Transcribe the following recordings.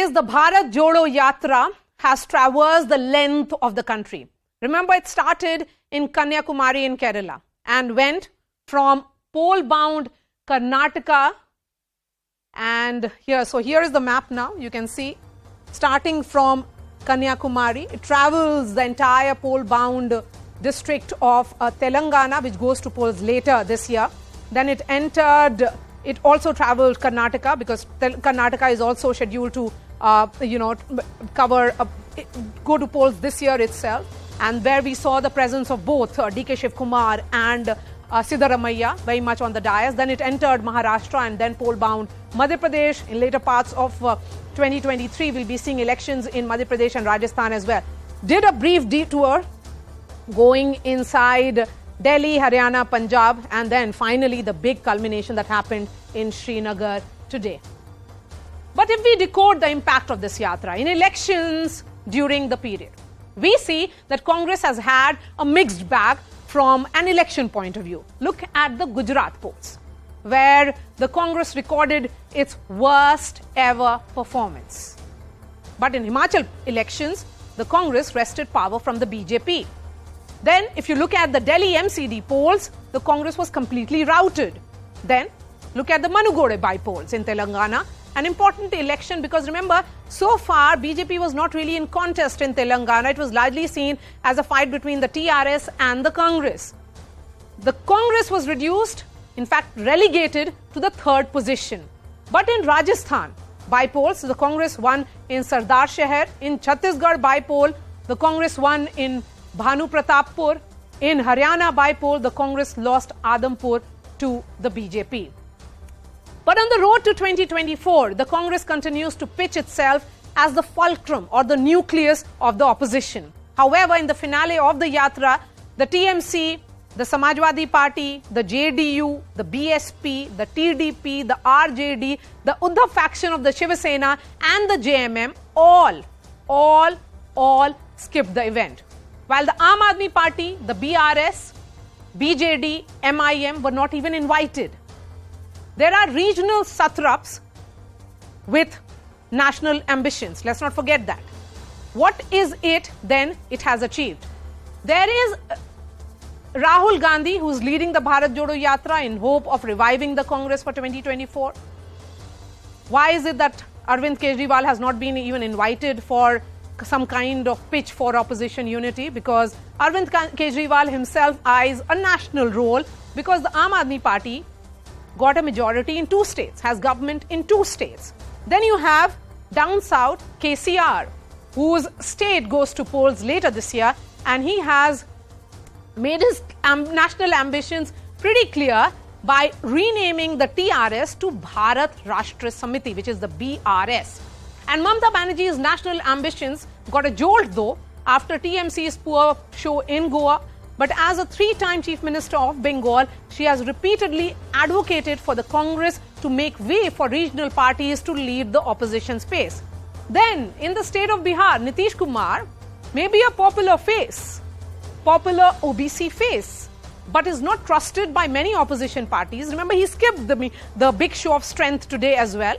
is the Bharat Jodo Yatra has traversed the length of the country. Remember, it started in Kanyakumari in Kerala and went from pole-bound Karnataka, and here is the map now. You can see, starting from Kanyakumari, it travels the entire pole-bound district of Telangana, which goes to polls later this year. Then it also traveled Karnataka, because Karnataka is also scheduled to go to polls this year itself, and where we saw the presence of both DK Shiv Kumar and Siddaramaiah very much on the dais. Then it entered Maharashtra and then poll-bound Madhya Pradesh. In later parts of 2023, we'll be seeing elections in Madhya Pradesh and Rajasthan as well. Did a brief detour going inside Delhi, Haryana, Punjab, and then finally the big culmination that happened in Srinagar today. But if we decode the impact of this yatra in elections during the period, we see that Congress has had a mixed bag from an election point of view. Look at the Gujarat polls, where the Congress recorded its worst ever performance. But in Himachal elections, the Congress wrested power from the BJP. Then, if you look at the Delhi MCD polls, the Congress was completely routed. Then, look at the Manugode by polls in Telangana, an important election, because remember, so far BJP was not really in contest in Telangana. It was largely seen as a fight between the TRS and the Congress. The Congress was reduced, in fact relegated to the third position. But in Rajasthan, by polls, the Congress won in Sardar Shahar. In Chhattisgarh by poll, the Congress won in Bhanu Pratappur. In Haryana by poll, the Congress lost Adampur to the BJP. But on the road to 2024, the Congress continues to pitch itself as the fulcrum or the nucleus of the opposition. However, in the finale of the Yatra, the TMC, the Samajwadi Party, the JDU, the BSP, the TDP, the RJD, the Uddhav faction of the Shiva Sena and the JMM all skipped the event. While the Aam Aadmi Party, the BRS, BJD, MIM were not even invited. There are regional satraps with national ambitions. Let's not forget that. What is it then it has achieved? There is Rahul Gandhi, who is leading the Bharat Jodo Yatra in hope of reviving the Congress for 2024. Why is it that Arvind Kejriwal has not been even invited for some kind of pitch for opposition unity? Because Arvind Kejriwal himself eyes a national role, because the Aam Aadmi Party got a majority in 2 states, has government in 2 states. Then you have down south KCR, whose state goes to polls later this year, and he has made his national ambitions pretty clear by renaming the TRS to Bharat Rashtra Samiti, which is the BRS. And Mamata Banerjee's national ambitions got a jolt though after TMC's poor show in Goa. But as a 3-time Chief Minister of Bengal, she has repeatedly advocated for the Congress to make way for regional parties to lead the opposition space. Then, in the state of Bihar, Nitish Kumar may be a popular face, popular OBC face, but is not trusted by many opposition parties. Remember, he skipped the big show of strength today as well,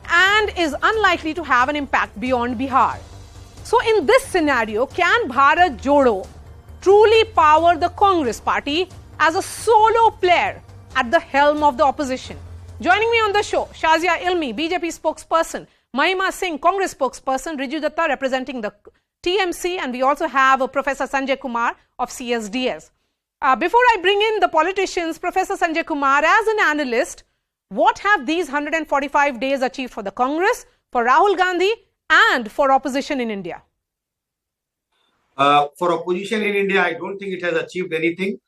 and is unlikely to have an impact beyond Bihar. So, in this scenario, can Bharat Jodo truly power the Congress party as a solo player at the helm of the opposition? Joining me on the show, Shazia Ilmi, BJP spokesperson, Mahima Singh, Congress spokesperson, Riju Dutta representing the TMC, and we also have Professor Sanjay Kumar of CSDS. Before I bring in the politicians, Professor Sanjay Kumar, as an analyst, what have these 145 days achieved for the Congress, for Rahul Gandhi, and for opposition in India? For opposition in India, I don't think it has achieved anything,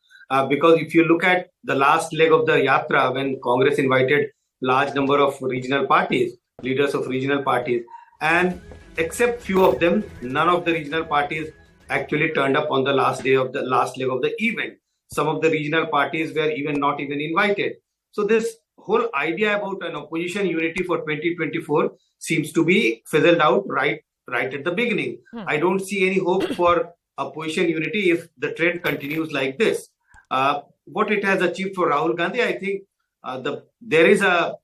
because if you look at the last leg of the Yatra, when Congress invited large number of regional parties, leaders of regional parties, and except few of them, none of the regional parties actually turned up on the last leg of the event. Some of the regional parties were not even invited. So this whole idea about an opposition unity for 2024 seems to be fizzled out right at the beginning. I don't see any hope for opposition unity if the trend continues like this. What it has achieved for Rahul Gandhi, I think there is a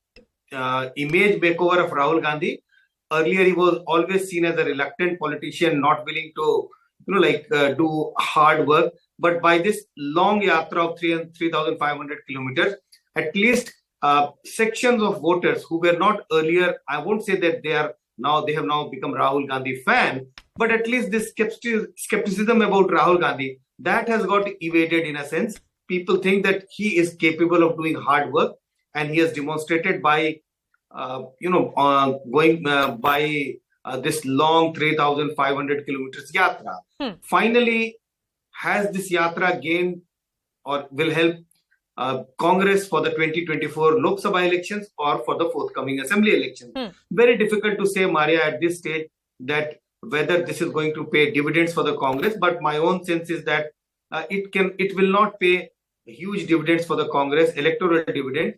image makeover of Rahul Gandhi. earlier he was always seen as a reluctant politician, not willing to, do hard work. But by this long yatra of 3,500 kilometers, at least sections of voters who were not earlier, I won't say that they have now become Rahul Gandhi fan, but at least this skepticism about Rahul Gandhi, that has got evaded in a sense. People think that he is capable of doing hard work, and he has demonstrated by going by this long 3,500 kilometers yatra. Finally, has this yatra gained or will help Congress for the 2024 Lok Sabha elections or for the forthcoming assembly elections? Very difficult to say, Marya, at this stage that whether this is going to pay dividends for the Congress, but my own sense is that it will not pay huge dividends for the Congress, electoral dividend.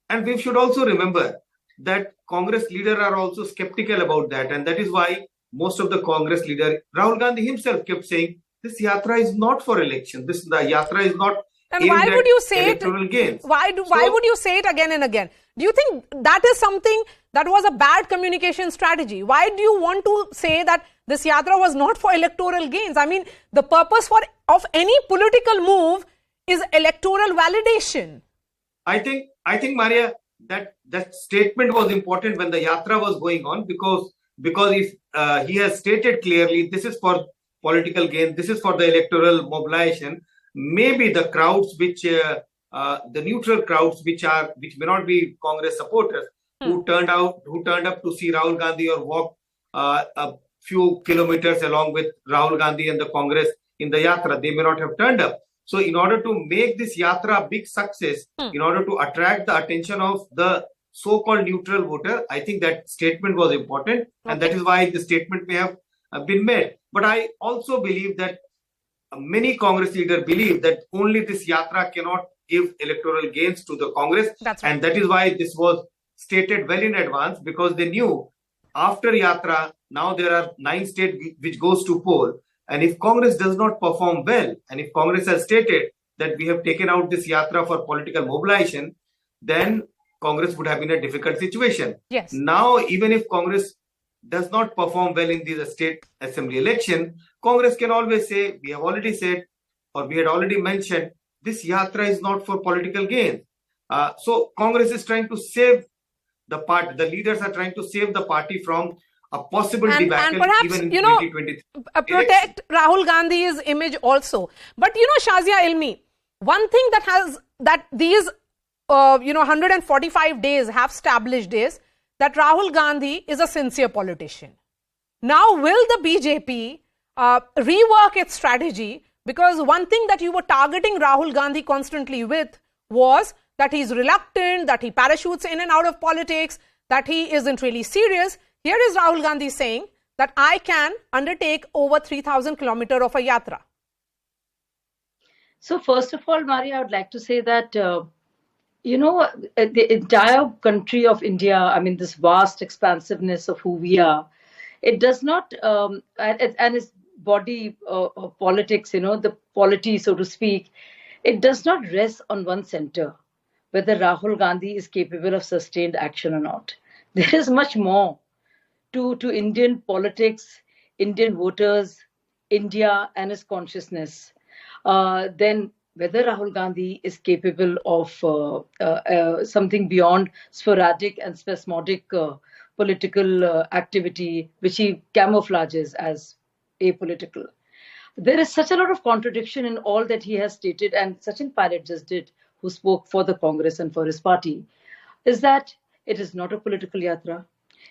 And we should also remember that Congress leaders are also skeptical about that, and that is why most of the Congress leader, Rahul Gandhi himself, kept saying this yatra is not for election. The yatra is not. And why would you say it? Gains. Why would you say it again and again? Do you think that is something that was a bad communication strategy? Why do you want to say that this yatra was not for electoral gains? I mean, the purpose of any political move is electoral validation. I think, Marya, that statement was important when the yatra was going on, because if he has stated clearly this is for political gain, this is for the electoral mobilization, maybe the crowds which the neutral crowds which may not be Congress supporters who turned up to see Rahul Gandhi or walk a few kilometers along with Rahul Gandhi and the Congress in the yatra, they may not have turned up. So in order to make this yatra a big success, in order to attract the attention of the so-called neutral voter, I think that statement was important, and that is why the statement may have been made. But I also believe that many Congress leaders believe that only this yatra cannot give electoral gains to the Congress. That's right. And that is why this was stated well in advance, because they knew after yatra, now there are 9 states which goes to poll. And if Congress does not perform well, and if Congress has stated that we have taken out this yatra for political mobilization, then Congress would have been a difficult situation. Yes. Now, even if Congress does not perform well in these state assembly election, Congress can always say, we have already said, or we had already mentioned, this yatra is not for political gain. So Congress is trying to save the party. The leaders are trying to save the party from a possible debacle, and perhaps, even in 2023. Protect Rahul Gandhi's image also. But, Shazia Ilmi, one thing that these 145 days have established is that Rahul Gandhi is a sincere politician. Now, will the BJP rework its strategy? Because one thing that you were targeting Rahul Gandhi constantly with was that he's reluctant, that he parachutes in and out of politics, that he isn't really serious. Here is Rahul Gandhi saying that I can undertake over 3,000 kilometers of a yatra. So first of all, Marya, I would like to say that, the entire country of India, I mean, this vast expansiveness of who we are, it does not, and its body of politics, the polity, so to speak, it does not rest on one center, whether Rahul Gandhi is capable of sustained action or not. There is much more to Indian politics, Indian voters, India and its consciousness, then whether Rahul Gandhi is capable of something beyond sporadic and spasmodic political activity, which he camouflages as apolitical. There is such a lot of contradiction in all that he has stated, and Sachin Pilot just did, who spoke for the Congress and for his party, is that it is not a political yatra,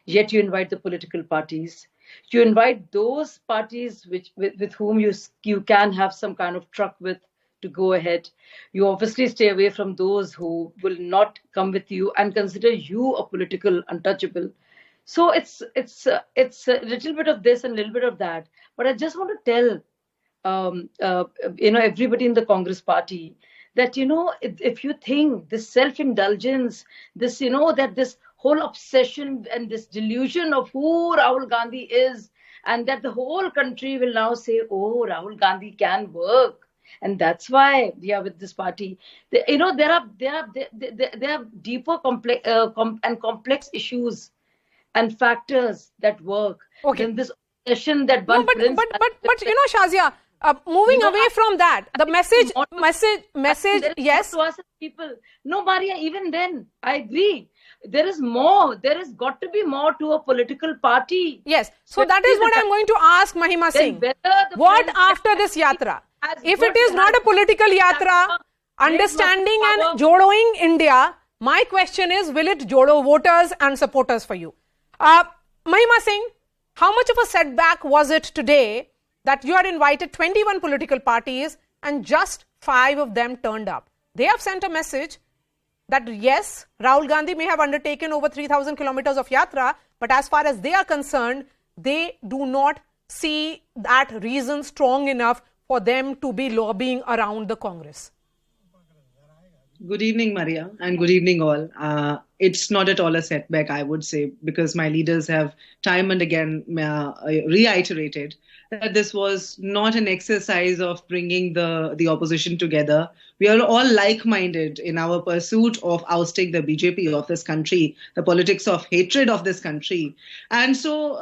yet you invite the political parties. You invite those parties with whom you can have some kind of truck with to go ahead. You obviously stay away from those who will not come with you and consider you a political untouchable. So it's a little bit of this and a little bit of that. But I just want to tell everybody in the Congress party that if you think this self-indulgence, this that this whole obsession and this delusion of who Rahul Gandhi is, and that the whole country will now say, oh, Rahul Gandhi can work, and that's why we are with this party. There are deeper complex issues, and factors that work than this obsession that one but Shazia, moving away from that, the message, yes. To us as people. No, Marya, even then, I agree. There is more. There has got to be more to a political party. Yes. So that is what I'm going to ask Mahima Singh. What after this yatra? If it is not a political yatra, understanding and jodoing India, my question is, will it jodo voters and supporters for you? Mahima Singh, how much of a setback was it today that you had invited 21 political parties and just 5 of them turned up? They have sent a message that yes, Rahul Gandhi may have undertaken over 3,000 kilometers of yatra, but as far as they are concerned, they do not see that reason strong enough for them to be lobbying around the Congress. Good evening, Marya, and good evening all. It's not at all a setback, I would say, because my leaders have time and again reiterated that this was not an exercise of bringing the opposition together. We are all like-minded in our pursuit of ousting the BJP of this country, the politics of hatred of this country. And so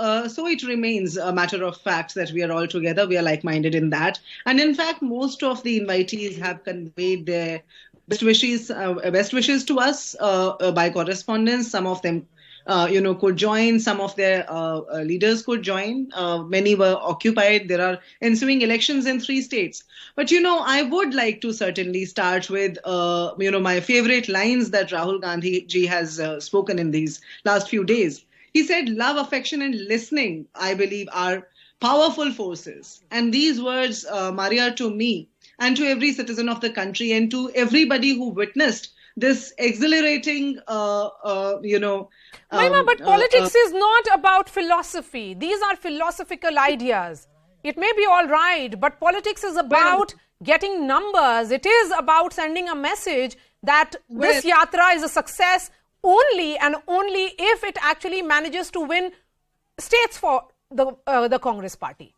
it remains a matter of fact that we are all together. We are like-minded in that. And in fact, most of the invitees have conveyed their best wishes to us by correspondence. Some of them, could join. Some of their leaders could join. Many were occupied. There are ensuing elections in 3 states. But, I would like to certainly start with, my favorite lines that Rahul Gandhi ji has spoken in these last few days. He said, love, affection and listening, I believe, are powerful forces. And these words, Marya, to me, and to every citizen of the country and to everybody who witnessed this exhilarating, Mahima, but politics is not about philosophy. These are philosophical ideas. It may be all right, but politics is about getting numbers. It is about sending a message that this yatra is a success only and only if it actually manages to win states for the Congress party.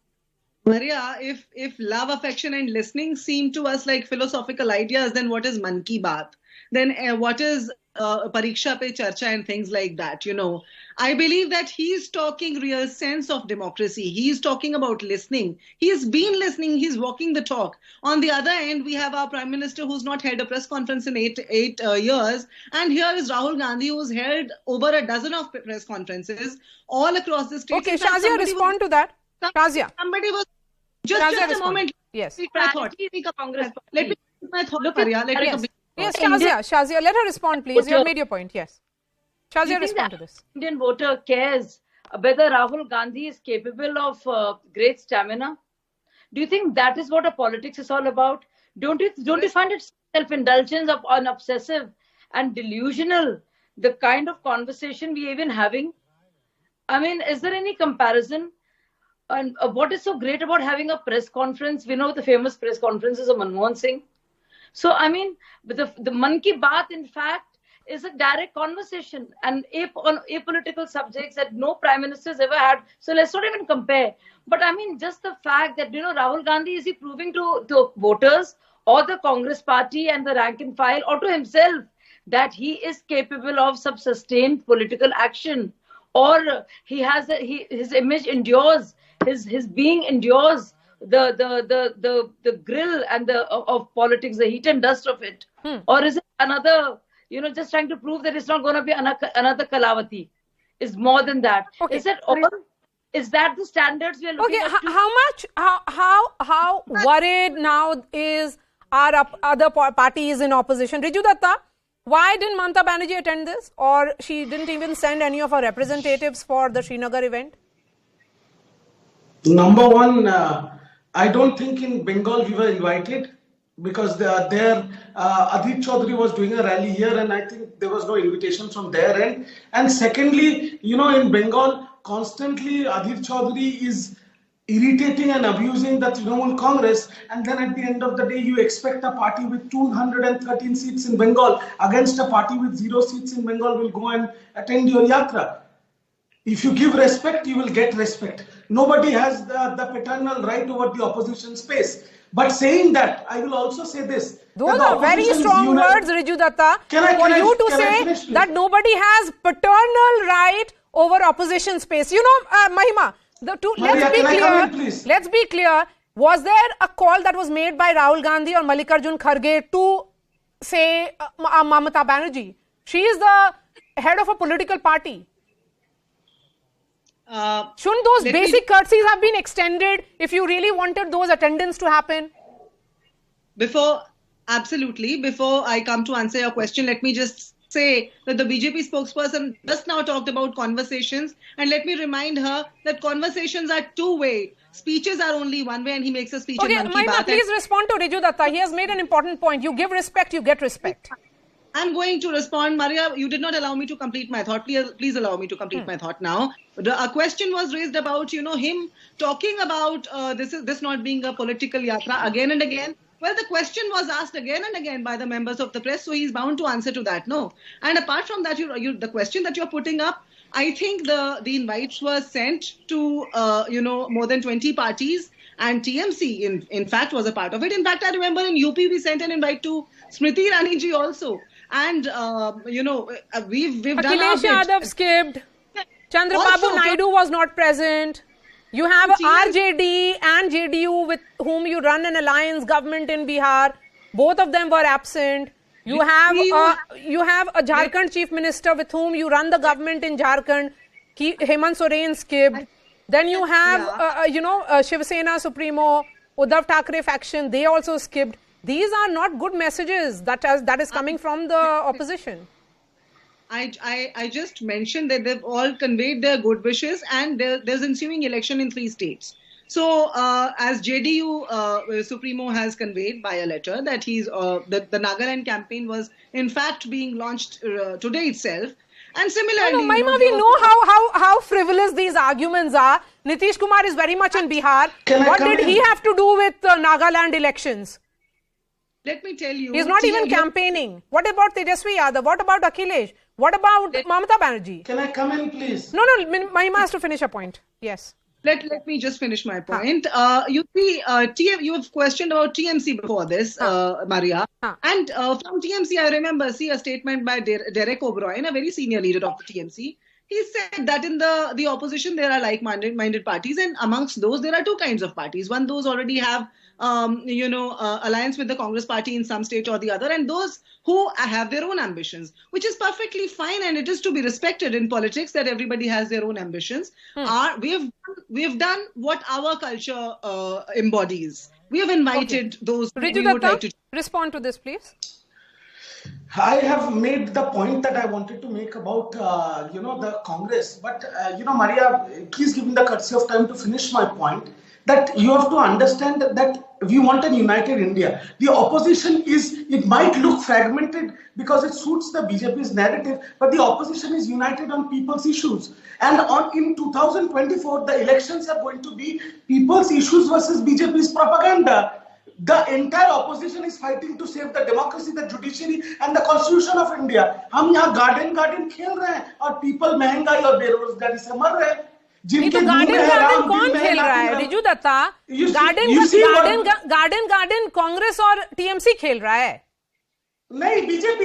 Marya, if love, affection and listening seem to us like philosophical ideas, then what is Man Ki Baat? Then what is Pariksha Pe Charcha and things like that? I believe that he's talking real sense of democracy. He's talking about listening. He's been listening. He's walking the talk. On the other end, we have our Prime Minister who's not held a press conference in eight years. And here is Rahul Gandhi who's held over a dozen of press conferences all across the state. Okay, Shazia, respond to that. Shazia. Somebody was... Just a moment. Yes. My thought. Let me my thought, Marya. Yes, Shazia, let her respond, please. You have made your point, yes. Shazia, respond to this. Indian voter cares whether Rahul Gandhi is capable of great stamina. Do you think that is what a politics is all about? Don't you find it self-indulgence of an obsessive and delusional, the kind of conversation we are even having? I mean, is there any comparison? And what is so great about having a press conference? We know the famous press conferences of Manmohan Singh. So, I mean, the Man Ki Baat, in fact, is a direct conversation and on apolitical subjects that no prime ministers ever had. So, let's not even compare. But, I mean, just the fact that, Rahul Gandhi, is he proving to voters or the Congress party and the rank and file or to himself that he is capable of some sustained political action? Or his image endures. His being endures the grill and of politics, the heat and dust of it, or is it another? Just trying to prove that it's not going to be another Kalavati? Is more than that. Okay. Is that the standards we are looking at? How worried now is our other parties in opposition? Riju Dutta, why didn't Mamata Banerjee attend this, or she didn't even send any of her representatives for the Srinagar event? Number one, I don't think in Bengal we were invited because Adhir Chowdhury was doing a rally here and I think there was no invitation from their end. And secondly, in Bengal, constantly Adhir Chowdhury is irritating and abusing the Trinamool Congress, and then at the end of the day you expect a party with 213 seats in Bengal against a party with 0 seats in Bengal will go and attend your yatra. If you give respect, you will get respect. Nobody has the paternal right over the opposition space. But saying that, I will also say this. Those are very strong words, Riju Dutta. For you to say that nobody has paternal right over opposition space. You know, Mahima, Marya, can I come in, please? Let's be clear. Was there a call that was made by Rahul Gandhi or Mallikarjun Kharge to say Mamata Banerjee? She is the head of a political party. Shouldn't those basic courtesies have been extended if you really wanted those attendance to happen? Absolutely. Before I come to answer your question, let me just say that the BJP spokesperson just now talked about conversations, and let me remind her that conversations are two-way. Speeches are only one way, and he makes a speech in Mann Ki Mahima, Baat. please respond to Riju Dutta. He has made an important point. You give respect, you get respect. I'm going to respond. Marya, you did not allow me to complete my thought. Please allow me to complete my thought now. A question was raised about, him talking about this not being a political yatra again and again. Well, the question was asked again and again by the members of the press, so he's bound to answer to that, no. And apart from that, the question that you're putting up, I think the invites were sent to, more than 20 parties, and TMC, in fact, was a part of it. In fact, I remember in UP, we sent an invite to Smriti Irani ji also. And, we've done our Akhilesh bit. Yadav skipped. Chandrababu Naidu was not present. You have RJD and JDU with whom you run an alliance government in Bihar. Both of them were absent. You have a Jharkhand chief minister with whom you run the government in Jharkhand. Hemant Soren skipped. Then you have, Shiv Sena Supremo, Uddhav Thackeray faction. They also skipped. These are not good messages that is coming from the opposition. I just mentioned that they've all conveyed their good wishes, and there's ensuing election in 3 states. So, as JDU Supremo has conveyed by a letter that the Nagaland campaign was in fact being launched today itself. And similarly, Mahima, we know how frivolous these arguments are. Nitish Kumar is very much in Bihar. What did he have to do with Nagaland elections? Let me tell you. He's not even campaigning. What about Tejasvi Yadav? What about Akhilesh? What about Mamata Banerjee? Can I come in, please? No, Mahima has to finish a point. Yes. Let me just finish my point. You see, you have questioned about TMC before this, Marya. And from TMC, I remember a statement by Derek O'Brien, a very senior leader of the TMC. He said that in the opposition, there are like-minded parties, and amongst those, there are 2 kinds of parties. One, those already have, alliance with the Congress party in some state or the other, and those who have their own ambitions, which is perfectly fine, and it is to be respected in politics that everybody has their own ambitions. We have done what our culture embodies. We have invited those who would like to respond to this, please. I have made the point that I wanted to make about, the Congress. But, Marya, please give me the courtesy of time to finish my point. That you have to understand that we want a united India. The opposition it might look fragmented because it suits the BJP's narrative, but the opposition is united on people's issues. And in 2024, the elections are going to be people's issues versus BJP's propaganda. The entire opposition is fighting to save the democracy, the judiciary, and the constitution of India. हम यहाँ garden खेल रहे हैं और people महंगाई और बेरोजगारी से मर रहे हैं. जिनके गार्डन कौन खेल रहा है? रिजू दत्ता, गार्डन कांग्रेस और टीएमसी खेल रहा है. नहीं, BJP.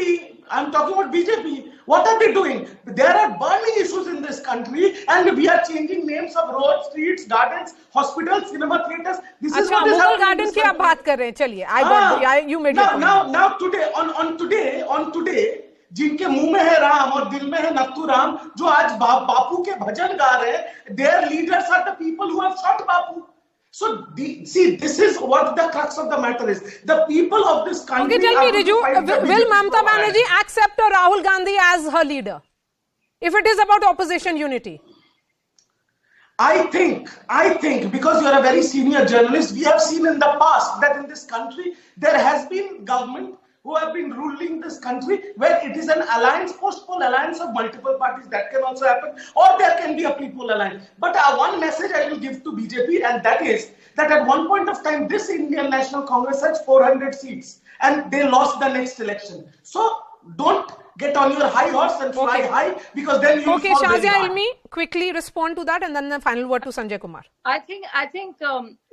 I'm talking about BJP. What are they doing? There are burning issues in this country, and we are changing names of roads, streets, gardens, hospitals, cinema theaters. This is what is happening. Garden की आप बात कर रहे हैं. चलिए, you made your point. Now today, on today, जिनके मुंह में है राम और दिल में है नत्थू राम, जो आज बापू के भजन गा रहे हैं, their leaders are the people who have shot Bapu. So, this is what the crux of the matter is. The people of this country. Okay, tell me, Riju, will Mamata Banerjee accept a Rahul Gandhi as her leader? If it is about opposition unity? I think, because you are a very senior journalist, we have seen in the past that in this country, there has been government who have been ruling this country where it is an alliance, post-poll alliance of multiple parties. That can also happen, or there can be a pre-poll alliance. But one message I will give to BJP, and that is that at one point of time, this Indian National Congress has 400 seats, and they lost the next election. So don't get on your high horse and fly high, because then you will fall very Shazia hard. Ilmi, quickly respond to that, and then the final word to Sanjay Kumar. I think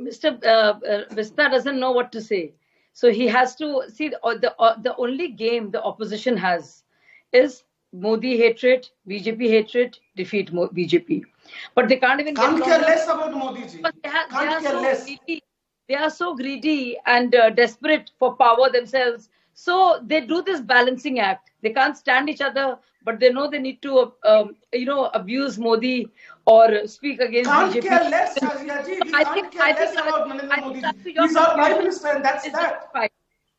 Mr. Vista doesn't know what to say. So he has to see the only game the opposition has is Modi hatred, BJP hatred, defeat BJP. But they can't even Can't get care along. less about Modi ji. But Can't care less. they are so greedy and desperate for power themselves. So they do this balancing act. They can't stand each other, but they know they need to, abuse Modi or speak against Can't BJP. care less, Shazia ji. We can't care less about Narendra Modi ji. He's our Prime Minister, and that's that. Justified.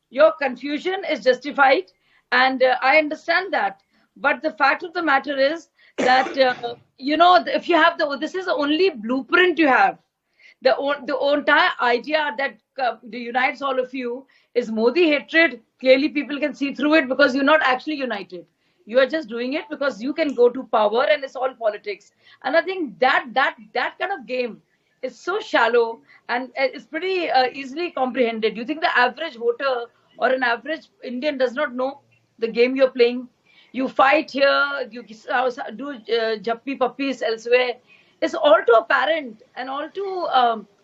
Your confusion is justified, and I understand that. But the fact of the matter is that if you have this is the only blueprint you have. The entire idea that unites all of you is Modi hatred. Clearly, people can see through it because you're not actually united. You are just doing it because you can go to power, and it's all politics. And I think that kind of game is so shallow and it's pretty easily comprehended. You think the average voter or an average Indian does not know the game you're playing? You fight here, you do jappi puppies elsewhere. It's all too apparent and all too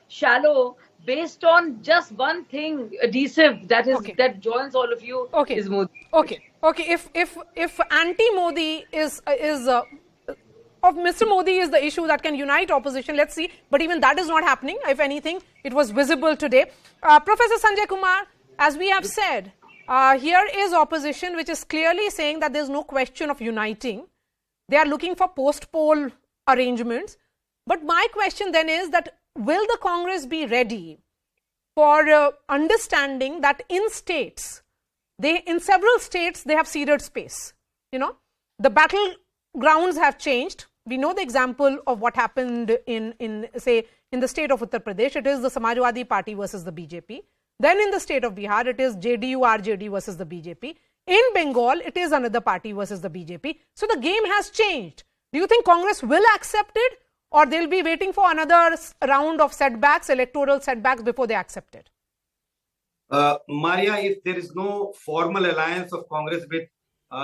shallow, based on just one thing adhesive that joins all of you. Is Modi. Okay. If anti-Modi is of Mr. Modi is the issue that can unite opposition, let's see. But even that is not happening. If anything, it was visible today. Professor Sanjay Kumar, as we have said, here is opposition which is clearly saying that there is no question of uniting. They are looking for post-poll arrangements. But my question then is that will the Congress be ready for understanding that in states, in several states, they have ceded space. The battlegrounds have changed. We know the example of what happened in the state of Uttar Pradesh. It is the Samajwadi Party versus the BJP. Then in the state of Bihar, it is JDU, RJD versus the BJP. In Bengal, it is another party versus the BJP. So the game has changed. Do you think Congress will accept it, or they'll be waiting for another round of setbacks, electoral setbacks, before they accept it? Marya, if there is no formal alliance of Congress with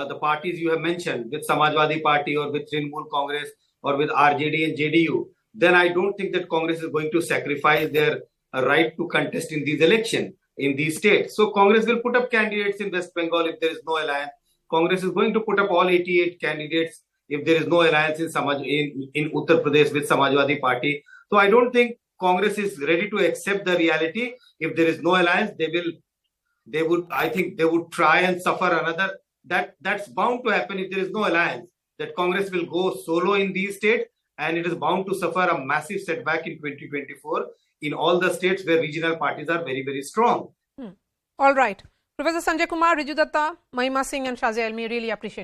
the parties you have mentioned, with Samajwadi Party or with Trinamool Congress or with RJD and JDU, then I don't think that Congress is going to sacrifice their right to contest in these elections in these states. So Congress will put up candidates in West Bengal if there is no alliance. Congress is going to put up all 88 candidates if there is no alliance in Uttar Pradesh with Samajwadi Party. So I don't think Congress is ready to accept the reality. If there is no alliance, they would try and suffer another. That's bound to happen if there is no alliance. That Congress will go solo in these states, and it is bound to suffer a massive setback in 2024 in all the states where regional parties are very, very strong. All right. Professor Sanjay Kumar, Riju Dutta, Mahima Singh and Shazia Ilmi, really appreciate